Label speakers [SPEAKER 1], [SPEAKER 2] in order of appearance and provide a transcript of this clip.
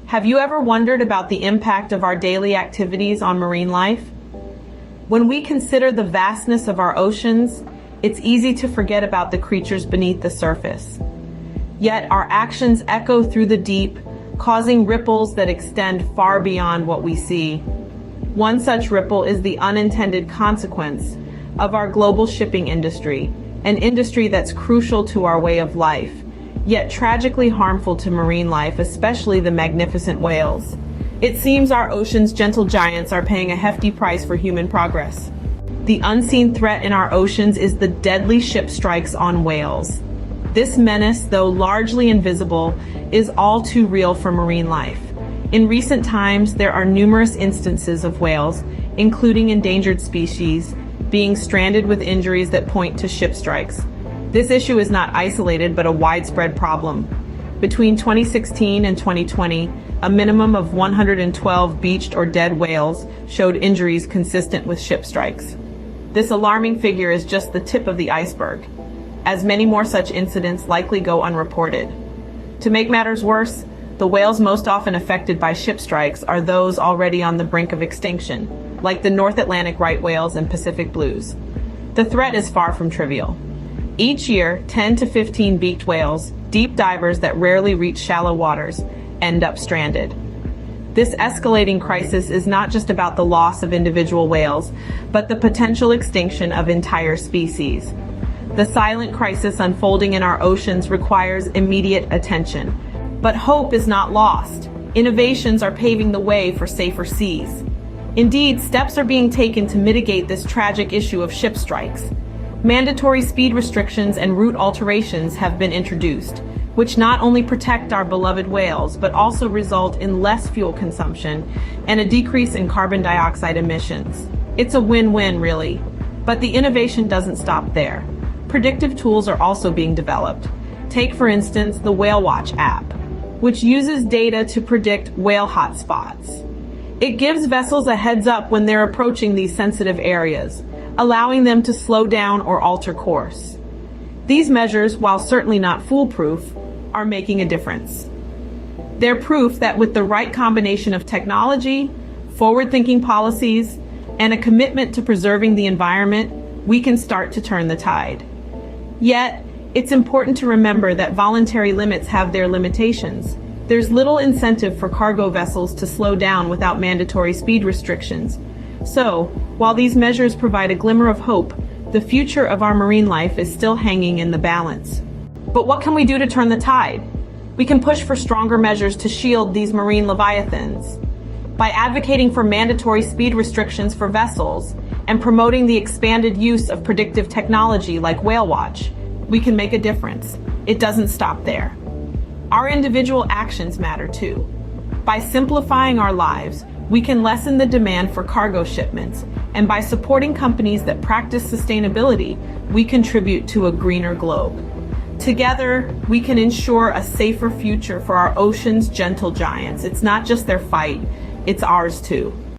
[SPEAKER 1] Have you ever wondered about the impact of our daily activities on marine life? When we consider the vastness of our oceans, it's easy to forget about the creatures beneath the surface. Yet our actions echo through the deep, causing ripples that extend far beyond what we see. One such ripple is the unintended consequence of our global shipping industry, an industry that's crucial to our way of life, yet tragically harmful to marine life, especially the magnificent whales. It seems our ocean's gentle giants are paying a hefty price for human progress. The unseen threat in our oceans is the deadly ship strikes on whales. This menace, though largely invisible, is all too real for marine life. In recent times, there are numerous instances of whales, including endangered species, being stranded with injuries that point to ship strikes. This issue is not isolated, but a widespread problem. Between 2016 and 2020, a minimum of 112 beached or dead whales showed injuries consistent with ship strikes. This alarming figure is just the tip of the iceberg, as many more such incidents likely go unreported. To make matters worse, the whales most often affected by ship strikes are those already on the brink of extinction, like the North Atlantic right whales and Pacific blues. The threat is far from trivial. Each year, 10 to 15 beaked whales, deep divers that rarely reach shallow waters, end up stranded. This escalating crisis is not just about the loss of individual whales, but the potential extinction of entire species. The silent crisis unfolding in our oceans requires immediate attention. But hope is not lost. Innovations are paving the way for safer seas. Indeed, steps are being taken to mitigate this tragic issue of ship strikes. Mandatory speed restrictions and route alterations have been introduced, which not only protect our beloved whales, but also result in less fuel consumption and a decrease in carbon dioxide emissions. It's a win-win, really. But the innovation doesn't stop there. Predictive tools are also being developed. Take, for instance, the Whale Watch app, which uses data to predict whale hotspots. It gives vessels a heads up when they're approaching these sensitive areas, allowing them to slow down or alter course. These measures, while certainly not foolproof, are making a difference. They're proof that with the right combination of technology, forward-thinking policies, and a commitment to preserving the environment, we can start to turn the tide. Yet, it's important to remember that voluntary limits have their limitations. There's little incentive for cargo vessels to slow down without mandatory speed restrictions. So, while these measures provide a glimmer of hope, the future of our marine life is still hanging in the balance. But what can we do to turn the tide? We can push for stronger measures to shield these marine leviathans. By advocating for mandatory speed restrictions for vessels and promoting the expanded use of predictive technology like Whale Watch, we can make a difference. It doesn't stop there. Our individual actions matter too. By simplifying our lives, we can lessen the demand for cargo shipments, and by supporting companies that practice sustainability, we contribute to a greener globe. Together, we can ensure a safer future for our ocean's gentle giants. It's not just their fight, it's ours too.